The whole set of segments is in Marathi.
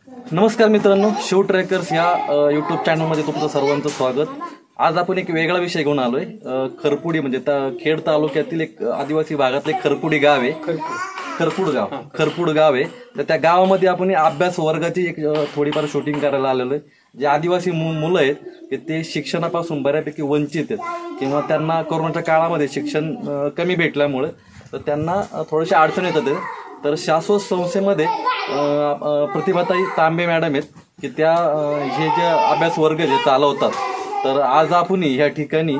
नमस्कार मित्रांनो, शिव ट्रेकर्स या यूट्यूब चॅनलमध्ये तुमचं सर्वांचं स्वागत. आज आपण एक वेगळा विषय घेऊन आलोय. खरपुडी म्हणजे खेड तालुक्यातील एक आदिवासी भागातले खरपुडी गाव आहे. खरपूड गाव आहे. तर त्या गावामध्ये आपण अभ्यास वर्गाची एक थोडीफार शूटिंग करायला आलेलो आहे. जे आदिवासी मुलं आहेत की ते शिक्षणापासून बऱ्यापैकी वंचित आहेत किंवा त्यांना कोरोनाच्या काळामध्ये शिक्षण कमी भेटल्यामुळे तर त्यांना थोडेसे अडचण येतात. तर शाश्वत संस्थेमध्ये प्रतिभाताई तांबे मॅडम आहेत की त्या हे जे अभ्यास वर्ग जे चालवतात. तर आज आपण ह्या ठिकाणी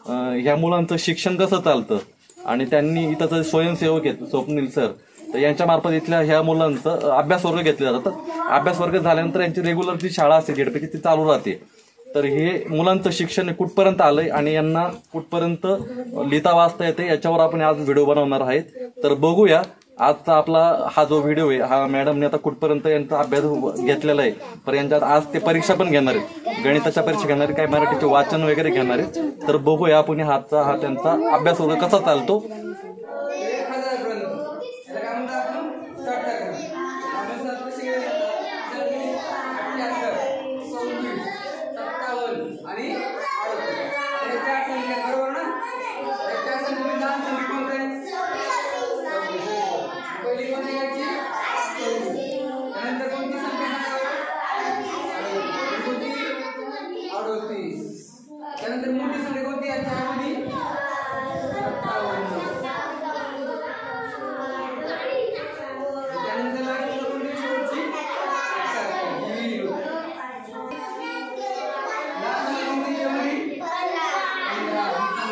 ह्या मुलांचं शिक्षण कसं चालतं आणि त्यांनी इथं स्वयंसेवक आहेत स्वप्नील सर, तर यांच्या मार्फत इथल्या ह्या मुलांचं अभ्यास वर्ग घेतले जातात. अभ्यास वर्ग झाल्यानंतर यांची रेग्युलर जी शाळा असते झेडपीची ती चालू राहते. तर हे मुलांचं शिक्षण कुठपर्यंत आलंय आणि यांना कुठपर्यंत लिहिता वाचता येते याच्यावर आपण आज व्हिडिओ बनवणार आहेत. तर बघूया आजचा आपला हा जो व्हिडिओ आहे हा मॅडमने आता कुठपर्यंत यांचा अभ्यास घेतलेला आहे. पण यांच्यात आज ते परीक्षा पण घेणार आहेत, गणिताच्या परीक्षा घेणार आहेत, काही मराठीचे वाचन वगैरे घेणार आहेत. तर बघूया आपण हा त्यांचा अभ्यास वगैरे कसा चालतो. त्यानंतर मोठी संख्या कोणती आहे त्यामध्ये 57. त्यानंतर लागेल कोणती शेवटची 0. लास्ट कोणती त्यामध्ये 15 संख्या कोणती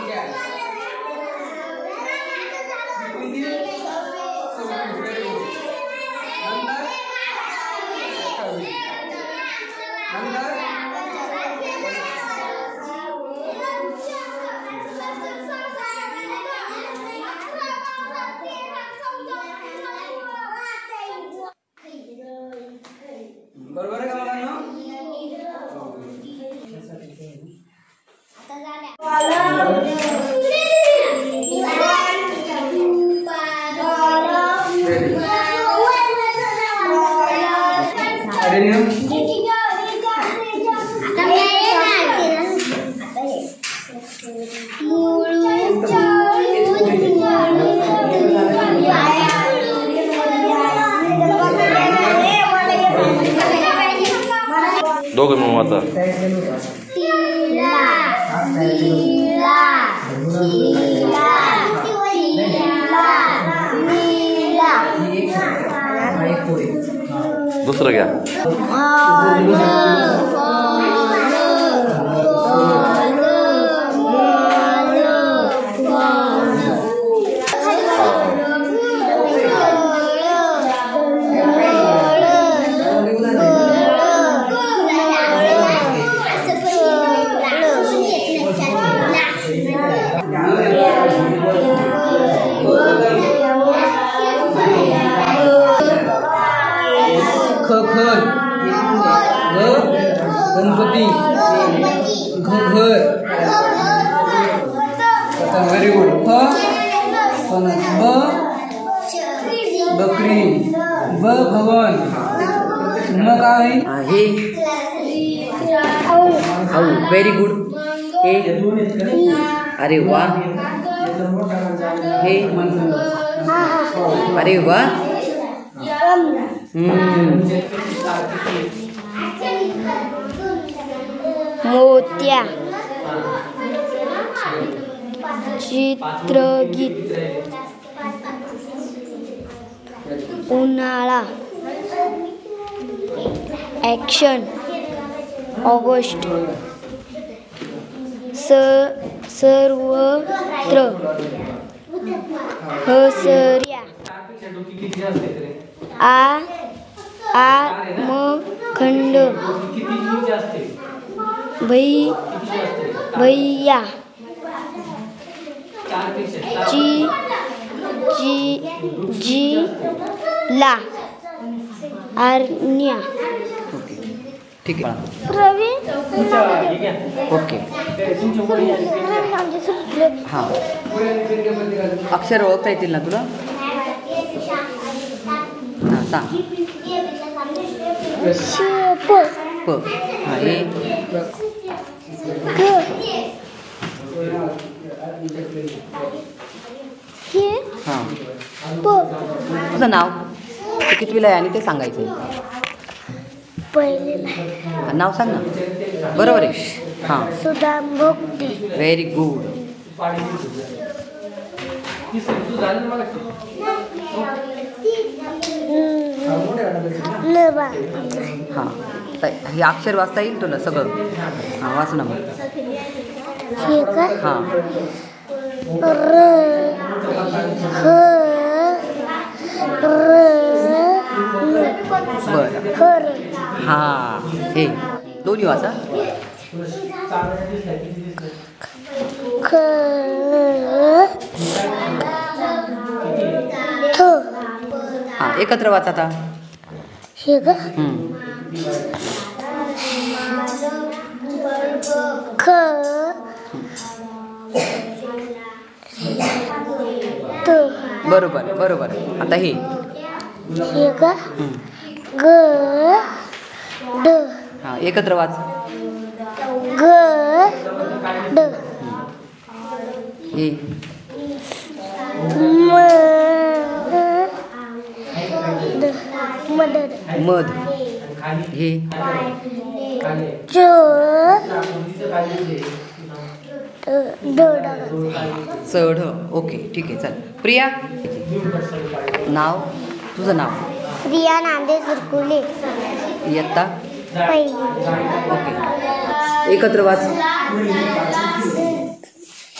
26. Very good. नंतर 28. नंतर बरोबर आहे का मुलांनो? दोघं मग आता दुसरं घ्या. गणपती घर व्हेरी गुड. बकरी भवन मग काय आहे व्हेरी गुड. हे अरे वा हे अरे वा मोत्या चित्रगीत उन्हाळा ॲक्शन ऑगस्ट सर्वत्र हसर्या आमखंड भैया जिला आर्या. ठीक आहे प्रवीण. ओके हां अक्षर ओळखता येतील ना तुला? हां सांग. शेप प हां हे ग हे हां प तुझं नाव तू कितवीला आहे आणि ते सांगायचं आहे. पहिलेला नाव सांग ना. बरोबर आहे. हां सुदाम भोगटे व्हेरी गुड. लवा हां हे अक्षर वाचता येईल तुला सगळं. हां वाच ना मग. हे का हां र ह र बरं हर हां हे दोन्ही वाचा. ख थ हां एकत्र वाचा आता. हे का ख त बरोबर बरोबर. आता हे हे का ग ड हां एकत्र वाच. ग ड हे म ड मदर मध. हे च ड चढ. ओके ठीक आहे चल. प्रिया नाव तुझं नाव. प्रिया नांदे सुरकुले इयत्ता पहिली ओके एकत्र वाच.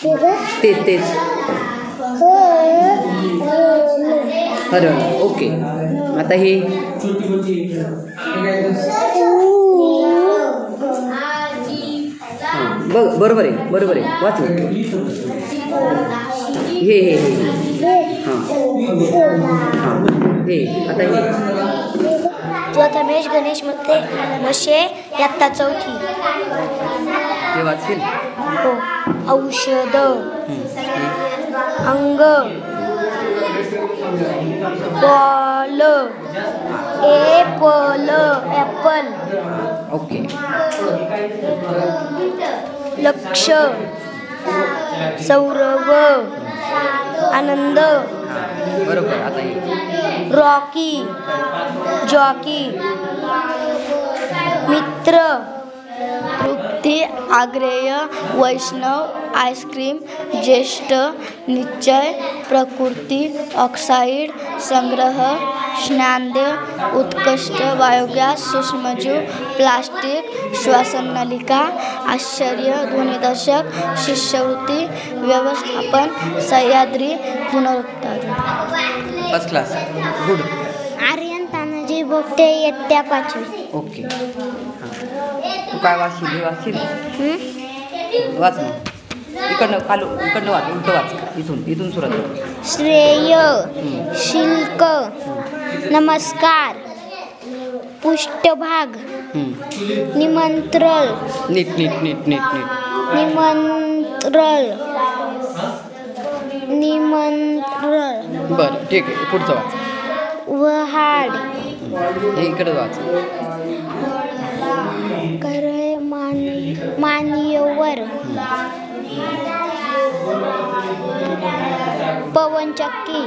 हे का तेच हरण. ओके आता हे हां बरोबर आहे बरोबर आहे. वाच ना. हे हां हां हे आता हे प्रथमेश गणेश मध्ये मशे इयत्ता चौथी हे वाचशील. हो औषध अंग बॉल एपल ॲपल ओके लक्ष सौरभ आनंद बरोबर. आता हे रॉकी जॉकी मित्र तृप्ती आग्रेय वैष्णव आईस्क्रीम ज्येष्ठ निश्चय प्रकृती ऑक्साईड संग्रह स्नानदेव उत्कृष्ट बायोगॅस सूक्ष्मजीव प्लास्टिक श्वासनलिका आश्चर्य ध्वनिदर्शक शिष्यवृत्ती व्यवस्थापन सह्याद्री पुनरुत्पादन. First class good. Aryan Tanaji Bogate इयत्ता पाचवी ओके हां तू काय वाचशील. हे वाचशील. वाच मग. इकडनं इकडनं वाच. उलटं वाच. इथून सुरुवात कर. श्रेय शिल्क नमस्कार पृष्ठभाग निमंत्रण नीट निमंत्रण बरं ठीक आहे. पुढचं वाच. वहाड हे इकडं वाच. करे मान्यवर पवनचक्की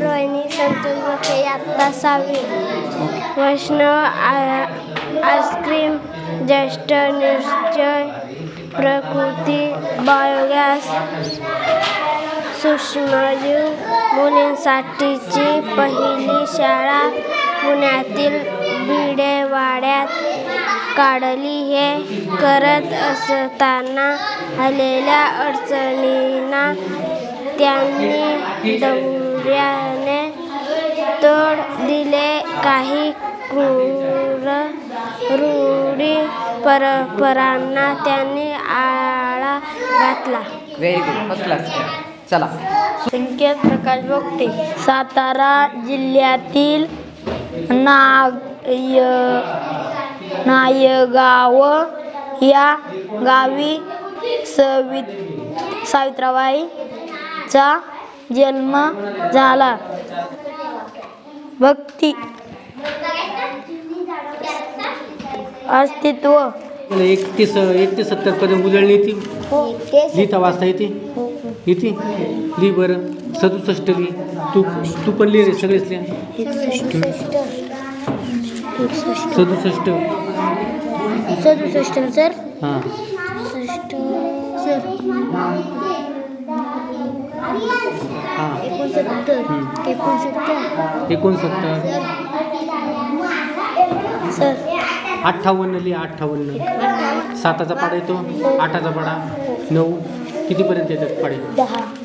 रोहिणी संतोष बखे इयत्ता सहावी वैष्णव आईस्क्रीम ज्येष्ठ निश्चय प्रकृती बायोगॅस सूक्ष्मजीव मुलींसाठीची पहिली शाळा पुण्यातील भिडेवाड्यात काढली. हे करत असताना आलेल्या अडचणींना त्यांनी धैर्याने तोंड दिले. काही क्रूर रूढी परंपरांना त्यांनी आळा घातला. Very good. First class. चला. संकेत प्रकाश बोगटे सातारा जिल्ह्यातील नायगाव या गावी सावित्रीबाईंचा जन्म झाला. भक्ती अस्तित्व. मला 1 ते 70 पर्यंत उजळणी येते. लिहिता वाचता येते. येते लिही बरं. 67 लिही. तू पण लिहि रे, सगळेच लिहा. 67 सर. हां. 67 सर. हां. 69 सर. 58 लिहा. 58. 7चा पाडा येतो. 8चा पाडा. 9 कितीपर्यंत येतात पाडे?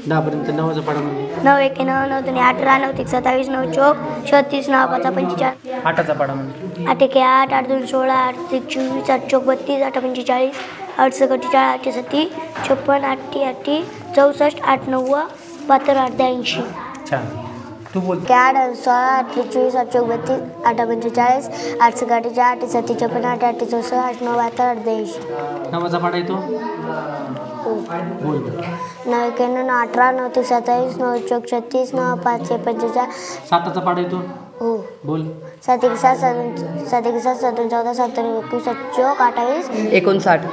10 पर्यंत. 9चा पाडा म्हणजे 9 1 9 9 2 18 9 3 27 9 चौक 36 9 5 45. 8चा पाडा म्हणजे 8 1 8 8 2 16 8 3 24 8 चौक 32 8 45 8 47 8 7 56 8 8 64 8 9 72 8 82. छान. तू बोल. 8 16 8 24 8 चौक 32 8 45 8 47 8 7 56 8 8 64 8 9 72 8 82. 9चा पाडा येतो. बोल. 9 1 9 18 9 3 27 9 चौक 36 9 5 45. 7चा पाडा येतो. हो. बोल. 7 1 7 7 1 7 7 14 7 21 7 चौक 28 59.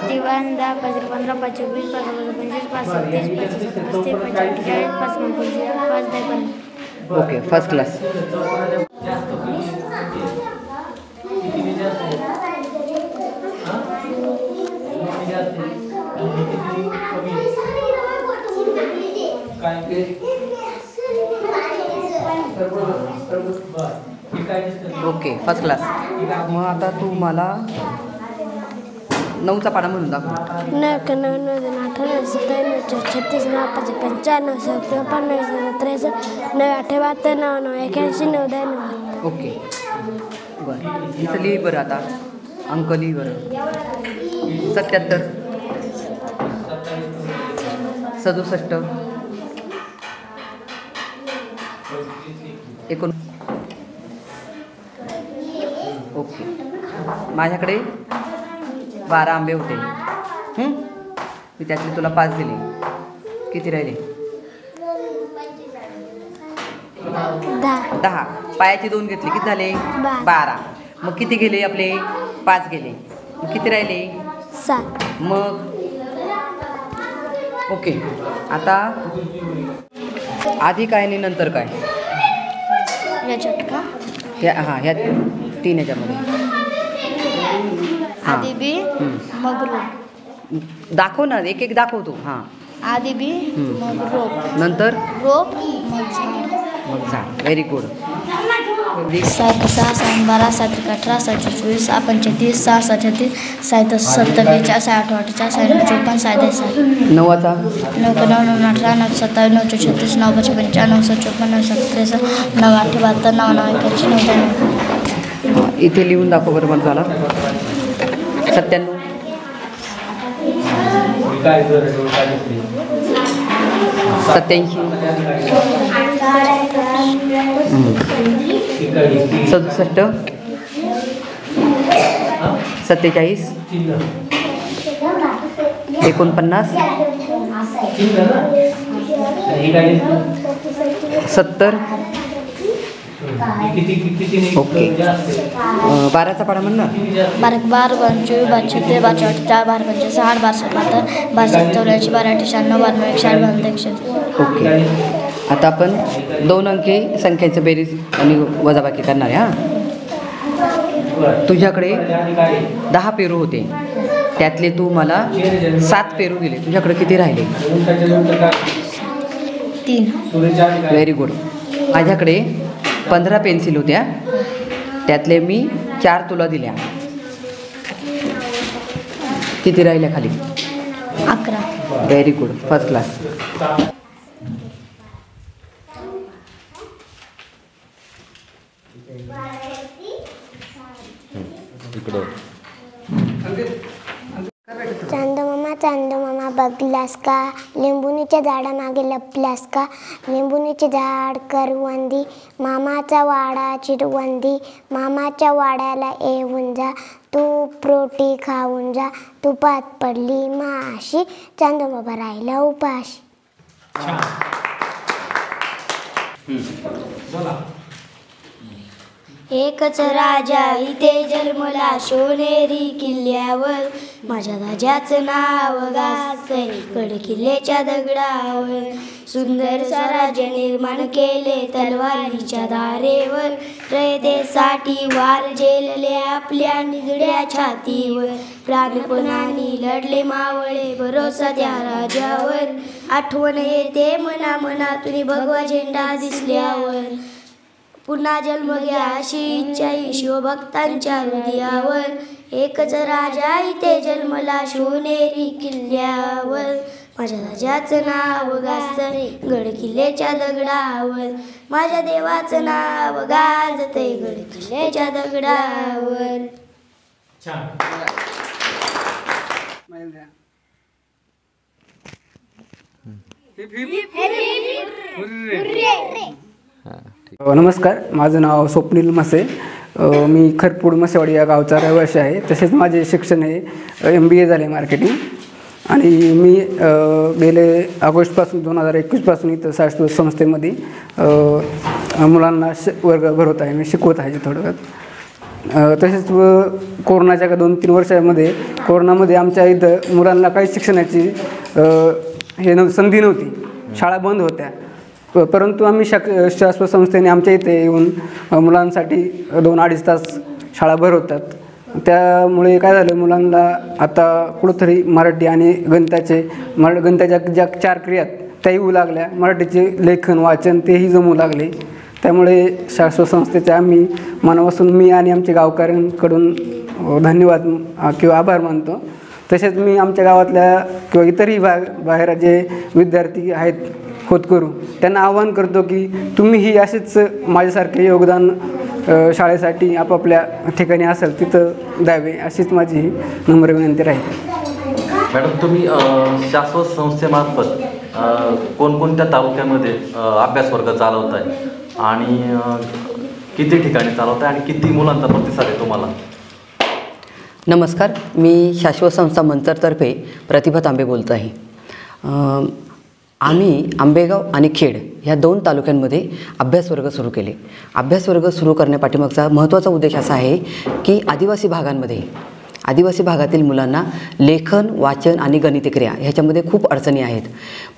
दिवाण 10 5 15 5 20 5 25 5 30 35 35 45 5 10 okay, first class. Okay, first class. मग आता तू मला 9चा पाडा म्हणून दाखव. 9 1 9 9 18 27 36 9 5 95 56 63 9 8 72 9 9 81 9 10 ओके, बरं. इथं लिही बरं. आता अंक लिही बरं. 77 67 19. ओके. माझ्याकडे 12 आंबे होते. मी त्यातले तुला 5 दिले. किती राहिले? 10. पायाची 2 घेतली. किती झाले? 12. मग किती गेले आपले? 5 गेले. मग किती राहिले? 7. मग ओके. आता आधी काय आणि नंतर काय? याच्यात का ह्या 3 याच्यामध्ये. आधी बी मग रोप. दाखव ना, एक एक दाखव तू. हां. आधी बी मग रोप. नंतर रोप मग झाड. Very good. 7 6 7 12 7 18 7 24 6 35 6 37 7 70 42 8 48 54 54 9चा 9 9 18 9 27 9 36 9 55 9 54 9 63 9 8 72 9 9 81 9 इथे लिहून दाखव बरं मला झाला. 97 87 67 47 49 70. ओके. 12चा पाडा म्हणणार. 12 12 25 25 26 12 25 6 12 72 12 84 12 96 92 91 ओके. आता आपण 2 अंकी संख्येचं बेरीज आणि वजाबाकी करणार आहे. हां. तुझ्याकडे 10 पेरू होते. त्यातले तू मला 7 पेरू दिले. तुझ्याकडे किती राहिले? 3. Very good. माझ्याकडे 15 पेन्सिल होत्या. त्यातले मी 4 तुला दिल्या. किती राहिल्या खाली? 11. Very good, first class. चांदमामा बघलास का? लिंबुनीच्या झाडामागे लपलास का? लिंबुनीचे झाड करवंदी, मामाचा वाडा चिरवंदी, मामाच्या वाड्याला येऊन जा, तूप रोटी खाऊन जा, तुपात पडली माशी, चांदमामा राहिला उपाशी. एकच राजा इथे जन्मला शिवनेरी किल्ल्यावर, माझ्या राजाचं नाव गाजतंय गड किल्ल्याच्या दगडावर. सुंदर स्वराज्य निर्माण केले तलवारीच्या धारेवर, रयतेसाठी वार झेलले आपल्या निजड्या छातीवर. प्राणपणाने लढले मावळे भरोसा त्या राजावर, आठवण येते मना मनातून भगवा झेंडा दिसल्यावर. पुन्हा जन्म घ्या अशी इच्छा शिवभक्तांच्या हृदयावर, एकच राजा इथे जन्मला शिवनेरी किल्ल्यावर. माझ्या राजाचं नाव गाजतंय गड किल्ल्याच्या दगडावर, माझ्या देवाचं नाव गाजतंय गड किल्ल्याच्या दगडावर. नमस्कार, माझं नाव स्वप्नील मसे. मी खरपूड मसेवाडी या गावचा रहिवासी आहे. तसेच माझे शिक्षण हे MBA झाले मार्केटिंग. आणि मी गेले ऑगस्टपासून 2021पासून इथं शाश्वत संस्थेमध्ये मुलांना वर्ग भरवत आहे. मी शिकवत आहे थोडक्यात. तसेच कोरोनाच्या 2-3 वर्षामध्ये कोरोनामध्ये आमच्या इथं मुलांना काही शिक्षणाची संधी नव्हती. शाळा बंद होत्या. परंतु आम्ही शाश्वत संस्थेने आमच्या इथे येऊन मुलांसाठी 2-2.5 तास शाळा भरवतात. त्यामुळे काय झालं, मुलांना आता कुठंतरी मराठी आणि गणिताच्या ज्या 4 क्रियात त्या येऊ लागल्या. मराठीचे लेखन वाचन तेही जमू लागले. त्यामुळे शाश्वत संस्थेच्या आम्ही मनापासून मी आणि आमच्या गावकऱ्यांकडून धन्यवाद किंवा आभार मानतो. तसेच मी आमच्या गावातल्या किंवा इतरही बाहेर जे विद्यार्थी आहेत होतकरू त्यांना आवाहन करतो की तुम्हीही असेच माझ्यासारखे योगदान शाळेसाठी आपापल्या ठिकाणी असेल तिथं द्यावे, अशीच माझी नम्र विनंती राहील. मॅडम, तुम्ही शाश्वत संस्थेमार्फत कोणकोणत्या तालुक्यामध्ये अभ्यास वर्ग चालवत आहे आणि किती ठिकाणी चालवत आहे आणि किती मुलांचा प्रतिसाद आहे तुम्हाला? नमस्कार, मी शाश्वत संस्था मंचरतर्फे प्रतिभा तांबे बोलत आहे. आम्ही आंबेगाव आणि खेड ह्या 2 तालुक्यांमध्ये अभ्यासवर्ग सुरू केले. अभ्यासवर्ग सुरू करण्यापाठीमागचा महत्त्वाचा उद्देश असा आहे की आदिवासी भागातील मुलांना लेखन, वाचन आणि गणितक्रिया ह्याच्यामध्ये खूप अडचणी आहेत.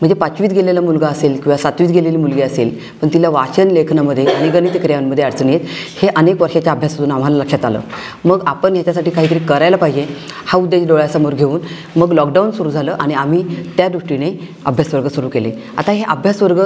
म्हणजे 5वीत गेलेला मुलगा असेल किंवा 7वीत गेलेली मुलगी असेल, पण तिला वाचन लेखनामध्ये आणि गणितक्रियांमध्ये अडचणी आहेत. हे अनेक वर्षाच्या अभ्यासातून आम्हाला लक्षात आलं. मग आपण ह्याच्यासाठी काहीतरी करायला पाहिजे हा उद्देश डोळ्यासमोर घेऊन मग लॉकडाऊन सुरू झालं आणि आम्ही त्या दृष्टीने अभ्यासवर्ग सुरू केले. आता हे अभ्यासवर्ग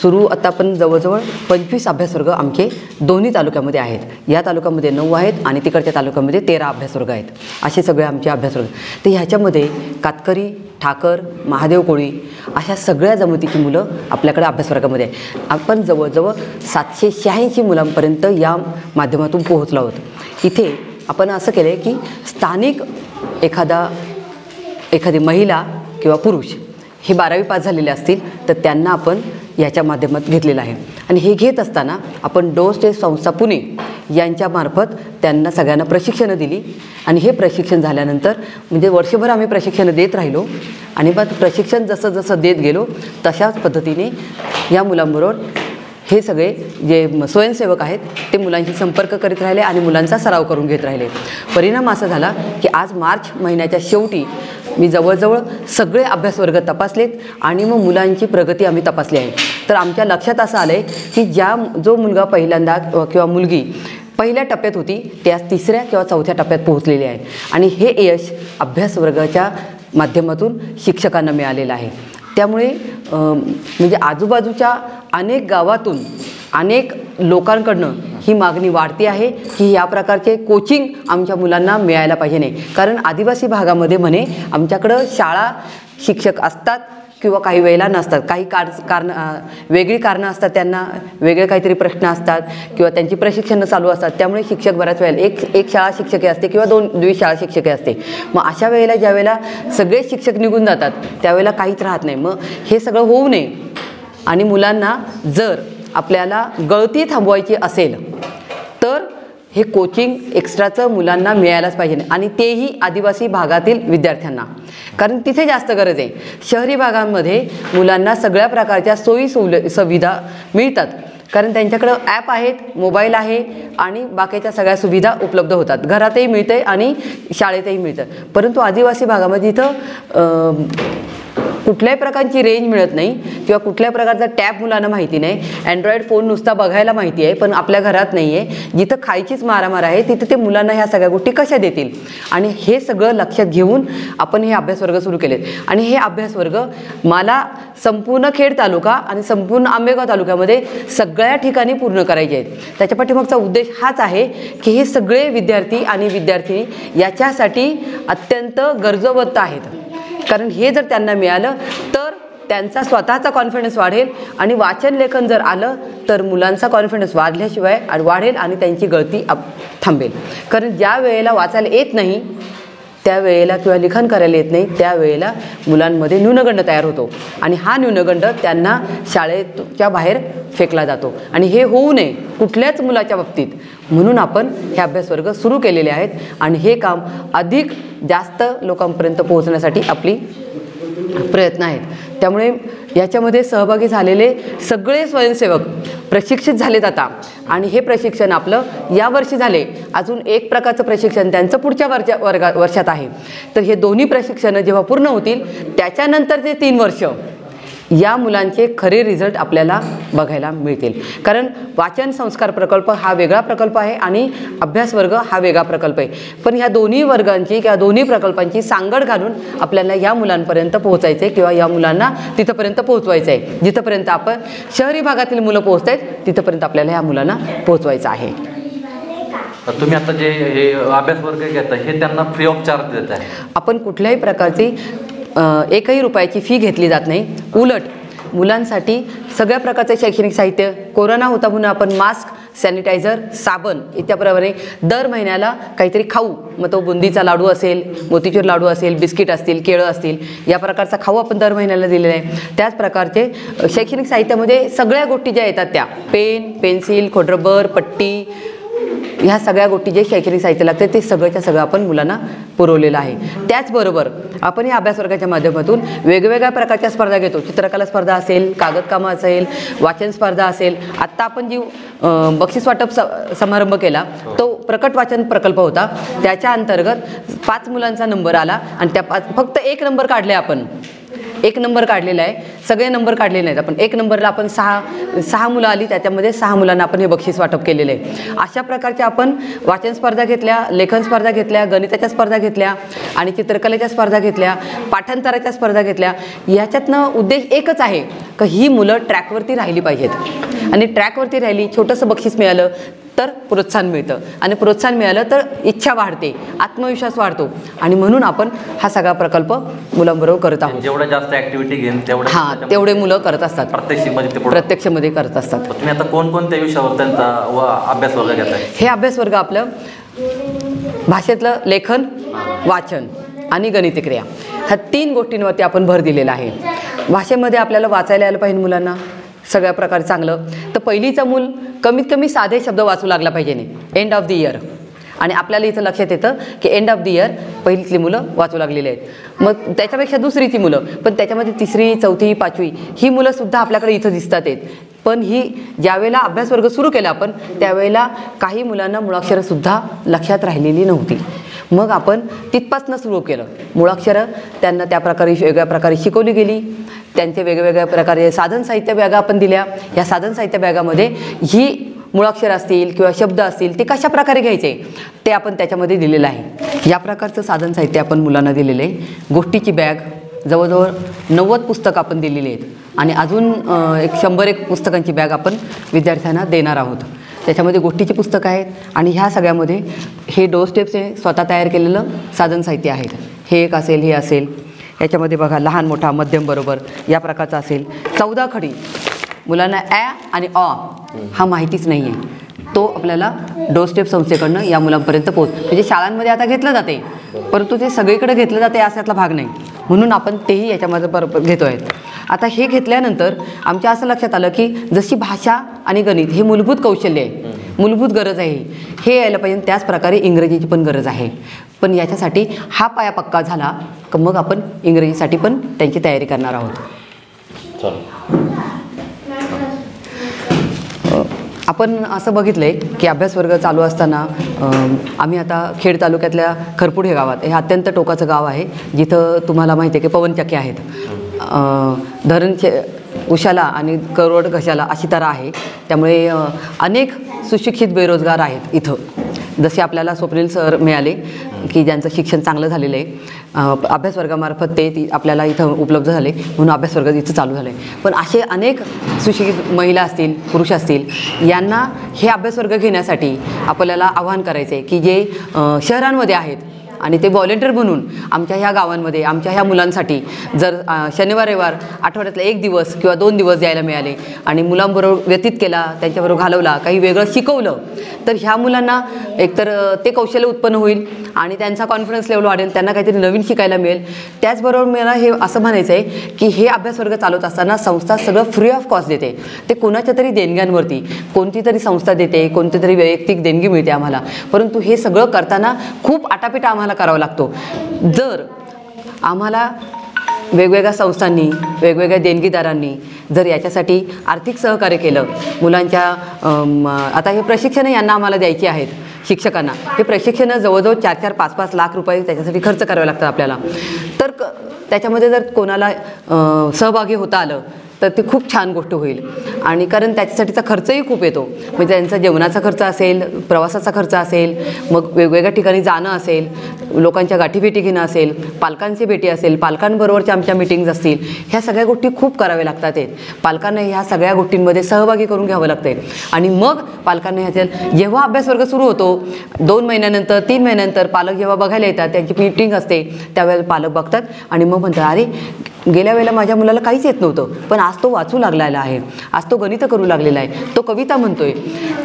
सुरू आता आपण जवळजवळ 25 अभ्यासवर्ग आमचे दोन्ही तालुक्यामध्ये आहेत. या तालुक्यामध्ये 9 आहेत आणि तिकडच्या तालुक्यामध्ये 13 अभ्यासवर्ग आहेत. असे सगळे आमचे अभ्यासवर्ग. तर ह्याच्यामध्ये कातकरी, ठाकर, महादेव कोळी अशा सगळ्या जमातीची मुलं आपल्याकडे अभ्यासवर्गामध्ये आहे. आपण जवळजवळ 786 मुलांपर्यंत या माध्यमातून पोहोचलो आहोत. इथे आपण असं केलं आहे की स्थानिक एखादी महिला किंवा पुरुष हे 12वी पास झालेले असतील तर त्यांना आपण याच्या माध्यमात घेतलेलं आहे. आणि हे घेत असताना आपण डोस्टेज संस्था पुणे यांच्यामार्फत त्यांना सगळ्यांना प्रशिक्षणं दिली. आणि हे प्रशिक्षण झाल्यानंतर म्हणजे वर्षभर आम्ही प्रशिक्षणं देत राहिलो. आणि मग प्रशिक्षण जसं देत गेलो तशाच पद्धतीने या मुलांबरोबर हे सगळे जे स्वयंसेवक आहेत ते मुलांशी संपर्क करीत राहिले आणि मुलांचा सराव करून घेत राहिले. परिणाम असा झाला की आज मार्च महिन्याच्या शेवटी मी जवळजवळ सगळे अभ्यासवर्ग तपासलेत आणि मग मुलांची प्रगती आम्ही तपासली आहे. तर आमच्या लक्षात असं आलं आहे की जो मुलगा पहिल्यांदा किंवा मुलगी पहिल्या टप्प्यात होती ते आज 3ऱ्या किंवा 4थ्या टप्प्यात पोहोचलेले आहे. आणि हे यश अभ्यासवर्गाच्या माध्यमातून शिक्षकांना मिळालेलं आहे. त्यामुळे म्हणजे आजूबाजूच्या अनेक गावातून अनेक लोकांकडनं ही मागणी वाढती आहे की या प्रकारचे कोचिंग आमच्या मुलांना मिळायला पाहिजे. नाही कारण आदिवासी भागामध्ये म्हणे आमच्याकडं शाळा शिक्षक असतात किंवा काही वेळेला नसतात. काही वेगळी कारणं असतात, त्यांना वेगळे काहीतरी प्रश्न असतात किंवा त्यांची प्रशिक्षणं चालू असतात. त्यामुळे शिक्षक बऱ्याच वेळेला एक शाळा शिक्षके असते किंवा 2 शाळा शिक्षके असते. मग अशा वेळेला ज्या वेळेला सगळे शिक्षक निघून जातात त्यावेळेला काहीच राहत नाही. मग हे सगळं होऊ नये आणि मुलांना जर आपल्याला गळती थांबवायची असेल तर हे कोचिंग एक्स्ट्राचं मुलांना मिळायलाच पाहिजे आणि तेही आदिवासी भागातील विद्यार्थ्यांना, कारण तिथे जास्त गरज आहे. शहरी भागांमध्ये मुलांना सगळ्या प्रकारच्या सोयी सुविधा मिळतात, कारण त्यांच्याकडं ॲप आहेत, मोबाईल आहे आणि बाकीच्या सगळ्या सुविधा उपलब्ध होतात. घरातही मिळते आणि शाळेतही मिळतं. परंतु आदिवासी भागामध्ये इथं कुठल्याही प्रकारची रेंज मिळत नाही किंवा कुठल्या प्रकारचा टॅब मुलांना माहिती नाही. अँड्रॉइड फोन नुसता बघायला माहिती आहे, पण आपल्या घरात नाही आहे. जिथं खायचीच मारामार आहे तिथं ते मुलांना ह्या सगळ्या गोष्टी कशा देतील. आणि हे सगळं लक्षात घेऊन आपण हे अभ्यासवर्ग सुरू केलेत. आणि हे अभ्यासवर्ग मला संपूर्ण खेड तालुका आणि संपूर्ण आंबेगाव तालुक्यामध्ये सगळ्या ठिकाणी पूर्ण करायचे आहेत. त्याच्या पाठीमागचा उद्देश हाच आहे की हे सगळे विद्यार्थी आणि विद्यार्थिनी याच्यासाठी अत्यंत गरजवंत आहेत. कारण हे जर त्यांना मिळालं तर त्यांचा स्वतःचा कॉन्फिडन्स वाढेल आणि वाचन लेखन जर आलं तर मुलांचा कॉन्फिडन्स वाढल्याशिवाय वाढेल आणि त्यांची गळती थांबेल. कारण ज्या वेळेला वाचायला येत नाही त्यावेळेला किंवा लिखाण करायला येत नाही त्यावेळेला मुलांमध्ये न्यूनगंड तयार होतो आणि हा न्यूनगंड त्यांना शाळेच्या बाहेर फेकला जातो. आणि हे होऊ नये कुठल्याच मुलाच्या बाबतीत, म्हणून आपण हे अभ्यासवर्ग सुरू केलेले आहेत. आणि हे काम अधिक जास्त लोकांपर्यंत पोहोचण्यासाठी आपली प्रयत्न आहेत. त्यामुळे याच्यामध्ये सहभागी झालेले सगळे स्वयंसेवक प्रशिक्षित झालेत आता. आणि हे प्रशिक्षण आपलं यावर्षी झाले. अजून एक प्रकारचं प्रशिक्षण त्यांचं पुढच्या वर्षात आहे. तर हे दोन्ही प्रशिक्षणं जेव्हा पूर्ण होतील त्याच्यानंतरचे 3 वर्ष या मुलांचे खरे रिझल्ट आपल्याला बघायला मिळतील. कारण वाचन संस्कार प्रकल्प हा वेगळा प्रकल्प आहे आणि अभ्यासवर्ग हा वेगळा प्रकल्प आहे. पण ह्या दोन्ही वर्गांची किंवा दोन्ही प्रकल्पांची सांगड घालून आपल्याला या मुलांपर्यंत पोहोचायचं आहे किंवा या मुलांना तिथंपर्यंत पोहोचवायचं आहे. जिथंपर्यंत आपण शहरी भागातील मुलं पोहोचत आहेत तिथंपर्यंत आपल्याला ह्या मुलांना पोहोचवायचं आहे. तुम्ही आता जे हे अभ्यासवर्ग घेता हे त्यांना फ्री ऑफ चार्ज देत आहे? आपण कुठल्याही प्रकारची 1ही रुपयाची फी घेतली जात नाही. उलट मुलांसाठी सगळ्या प्रकारचे शैक्षणिक साहित्य, कोरोना होता म्हणून आपण मास्क, सॅनिटायझर, साबण इत्याप्रमाणे दर महिन्याला काहीतरी खाऊ, मग तो बुंदीचा लाडू असेल, मोतीचूर लाडू असेल, बिस्किट असतील, केळं असतील, या प्रकारचा खाऊ आपण दर महिन्याला दिलेला आहे. त्याच प्रकारचे शैक्षणिक साहित्यामध्ये सगळ्या गोष्टी ज्या येतात त्या पेन, पेन्सिल, खोडरबर, पट्टी, ह्या सगळ्या गोष्टी जे शैक्षणिक साहित्य लागते ते सगळंच्या सगळं आपण मुलांना पुरवलेलं आहे. त्याचबरोबर आपण या अभ्यासवर्गाच्या माध्यमातून वेगवेगळ्या प्रकारच्या स्पर्धा घेतो. चित्रकला स्पर्धा असेल, कागदकामं असेल, वाचन स्पर्धा असेल. आत्ता आपण जी बक्षीस वाटप समारंभ केला तो प्रकट वाचन प्रकल्प होता. त्याच्या अंतर्गत 5 मुलांचा नंबर आला आणि त्या फक्त 1 नंबर काढले. आपण 1 नंबर काढलेला आहे, सगळे नंबर काढले नाहीत आपण. 1 नंबरला आपण 6 मुलं आली, त्याच्यामध्ये 6 मुलांना आपण हे बक्षीस वाटप केलेलं आहे. अशा प्रकारच्या आपण वाचन स्पर्धा घेतल्या, लेखन स्पर्धा घेतल्या, गणिताच्या स्पर्धा घेतल्या आणि चित्रकलेच्या स्पर्धा घेतल्या, पाठांतराच्या स्पर्धा घेतल्या. याच्यातनं उद्देश एकच आहे की ही मुलं ट्रॅकवरती राहिली पाहिजेत आणि ट्रॅकवरती राहिली, छोटंसं बक्षीस मिळालं तर प्रोत्साहन मिळतं आणि प्रोत्साहन मिळालं तर इच्छा वाढते, आत्मविश्वास वाढतो. आणि म्हणून आपण हा सगळा प्रकल्प मुलांबरोबर करत आहोत. जेवढं जास्त ऍक्टिव्हिटी घेईन तेवढे मुलं करत असतात, प्रत्यक्षमध्ये करत असतात. तुम्ही आता कोणकोणत्या विषयावर त्यांचा अभ्यासवर्ग घेताय? हे अभ्यासवर्ग आपलं भाषेतलं लेखन, वाचन आणि गणितक्रिया ह्या 3 गोष्टींवरती आपण भर दिलेला आहे. भाषेमध्ये आपल्याला वाचायला यायला पाहिजे मुलांना सगळ्या प्रकारे चांगलं. तर पहिलीचं मूल कमीत कमी साधे शब्द वाचू लागला पाहिजे नाही. एंड ऑफ द इयर आणि आपल्याला इथं लक्षात येतं की एंड ऑफ द इयर पहिलीतली मुलं वाचू लागलेली आहेत. मग त्याच्यापेक्षा दुसरीची मुलं, पण त्याच्यामध्ये 3री, 4थी, 5वी ही मुलंसुद्धा आपल्याकडे इथं दिसतात आहेत. पण ही ज्यावेळेला अभ्यासवर्ग सुरू केला आपण त्यावेळेला काही मुलांना मुळाक्षरंसुद्धा लक्षात राहिलेली नव्हती. मग आपण तिथपासून सुरू केलं. मुळाक्षरं त्यांना त्या प्रकारे वेगळ्या प्रकारे शिकवली गेली. त्यांचे वेगवेगळ्या प्रकारे साधन साहित्य बॅगा आपण दिल्या. या साधन साहित्य बॅगामध्ये ही मुळाक्षर असतील किंवा शब्द असतील ते कशा प्रकारे घ्यायचे ते आपण त्याच्यामध्ये दिलेलं आहे. या प्रकारचं साधन साहित्य आपण मुलांना दिलेलं आहे. गोष्टीची बॅग जवळजवळ 90 पुस्तकं आपण दिलेली आहेत आणि अजून 100 पुस्तकांची बॅग आपण विद्यार्थ्यांना देणार आहोत. त्याच्यामध्ये गोष्टीची पुस्तकं आहेत आणि ह्या सगळ्यामध्ये हे डोर स्टेप्सचे स्वतः तयार केलेलं साधन साहित्य आहेत. हे एक असेल, हे असेल. याच्यामध्ये बघा लहान मोठा मध्यम बरोबर या प्रकारचा असेल. 14 खडी मुलांना ॲ आणि अ हा माहितीच नाही आहे. तो आपल्याला डोर स्टेप संस्थेकडनं या मुलांपर्यंत म्हणजे शाळांमध्ये आता घेतलं जाते परंतु ते सगळीकडे घेतलं जाते असातला भाग नाही. म्हणून आपण तेही याच्यामध्ये घेतो आहेत. आता हे घेतल्यानंतर आमच्या असं लक्षात आलं की जशी भाषा आणि गणित हे मूलभूत कौशल्य आहे, मूलभूत गरज आहे हे यायला पाहिजे. त्याच प्रकारे इंग्रजीची पण गरज आहे. पण याच्यासाठी हा पाया पक्का झाला की मग आपण इंग्रजीसाठी पण त्यांची तयारी करणार आहोत. आपण असं बघितलं आहे की अभ्यासवर्ग चालू असताना आम्ही आता खेड तालुक्यातल्या खरपूड हे गावात, हे अत्यंत टोकाचं गाव आहे जिथं तुम्हाला माहिती आहे की पवनचक्की आहेत. धरण उशाला आणि करोड घशाला अशी तऱ्हा आहे. त्यामुळे अनेक सुशिक्षित बेरोजगार आहेत इथं. जसे आपल्याला स्वप्नील सर मिळाले की ज्यांचं शिक्षण चांगलं झालेलं आहे, अभ्यासवर्गामार्फत ते आपल्याला इथं उपलब्ध झाले म्हणून अभ्यासवर्ग इथं चालू झाले. पण असे अनेक सुशिक्षित महिला असतील, पुरुष असतील, यांना हे अभ्यासवर्ग घेण्यासाठी आपल्याला आवाहन करायचं आहे की जे शहरांमध्ये आहेत आणि ते व्हॉलेंटियर म्हणून आमच्या ह्या गावांमध्ये आमच्या ह्या मुलांसाठी जर शनिवार रविवार आठवड्यातला 1 दिवस किंवा 2 दिवस द्यायला मिळाले आणि मुलांबरोबर व्यतीत केला, त्यांच्याबरोबर घालवला, काही वेगळं शिकवलं, तर ह्या मुलांना एकतर ते कौशल्य उत्पन्न होईल आणि त्यांचा कॉन्फिडन्स लेवल वाढेल, त्यांना काहीतरी नवीन शिकायला मिळेल. त्याचबरोबर मला हे असं म्हणायचं आहे की हे अभ्यासवर्ग चालवत असताना संस्था सगळं फ्री ऑफ कॉस्ट देते. ते कोणाच्या तरी देणग्यांवरती कोणती तरी संस्था देते, कोणती तरी वैयक्तिक देणगी मिळते आम्हाला, परंतु हे सगळं करताना खूप आटापिटा आम्हाला करावा लागतो. जर आम्हाला वेगवेगळ्या संस्थांनी, वेगवेगळ्या देणगीदारांनी जर याच्यासाठी आर्थिक सहकार्य केलं, मुलांच्या आता हे प्रशिक्षणं यांना आम्हाला द्यायची आहेत शिक्षकांना, हे प्रशिक्षणं जवळजवळ 4-4, 5-5 लाख रुपये त्याच्यासाठी खर्च करावे लागतात आपल्याला. तर त्याच्यामध्ये जर कोणाला सहभागी होता आलं तर ती खूप छान गोष्ट होईल. आणि कारण त्याच्यासाठीचा खर्चही खूप येतो. म्हणजे त्यांचा जेवणाचा खर्च असेल, प्रवासाचा खर्च असेल, मग वेगवेगळ्या ठिकाणी जाणं असेल, लोकांच्या गाठीभेटी घेणं असेल, पालकांची भेटी असेल, पालकांबरोबरच्या आमच्या मीटिंग्ज असतील, ह्या सगळ्या गोष्टी खूप कराव्या लागतात. पालकांना ह्या सगळ्या गोष्टींमध्ये सहभागी करून घ्यावं लागतं. आणि मग पालकांना ह्याच्यात जेव्हा अभ्यासवर्ग सुरू होतो 2 महिन्यानंतर 3 महिन्यानंतर पालक जेव्हा बघायला येतात, त्यांची मीटिंग असते, त्यावेळेला पालक बघतात आणि मग म्हणतात, अरे गेल्या वेळेला माझ्या मुलाला काहीच येत नव्हतं, पण आज तो वाचू लागलेला आहे, आज तो गणित करू लागलेला आहे, तो कविता म्हणतोय,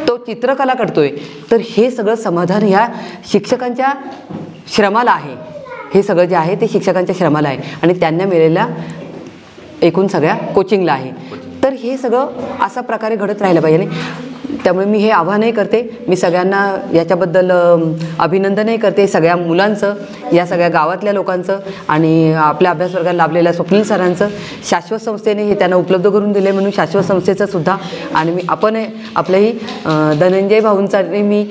तो चित्रकला करतोय. तर हे सगळं समाधान ह्या शिक्षकांच्या श्रमाला आहे. हे सगळं जे आहे ते शिक्षकांच्या श्रमाला आहे आणि त्यांना मिळालेल्या एकूण सगळ्या कोचिंगला आहे. तर हे सगळं अशा प्रकारे घडत राहिलं पाहिजे. त्यामुळे मी हे आव्हानही करते, मी सगळ्यांना याच्याबद्दल अभिनंदनही करते, सगळ्या मुलांचं, या सगळ्या गावातल्या लोकांचं आणि आपल्या अभ्यासवर्गाला लाभलेल्या स्वप्नील सरांचं. शाश्वत संस्थेने हे त्यांना उपलब्ध करून दिले म्हणून शाश्वत संस्थेचं सुद्धा आणि मी आपण आपल्याही धनंजय भाऊंचा मी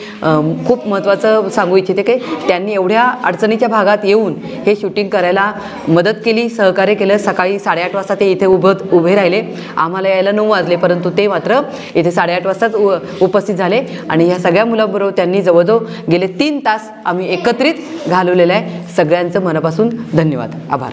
खूप महत्त्वाचं सांगू इच्छिते की त्यांनी एवढ्या अडचणीच्या भागात येऊन हे शूटिंग करायला मदत केली, सहकार्य केलं. सकाळी 8:30 वाजता ते इथे उभे राहिले, आम्हाला यायला 9 वाजले, परंतु ते मात्र इथे 8:30 वाजताच उपस्थित झाले आणि ह्या सगळ्या मुलांबरोबर त्यांनी जवळजवळ गेले 3 तास आम्ही एकत्रित घालवलेलं आहे. सगळ्यांचं मनापासून धन्यवाद, आभार.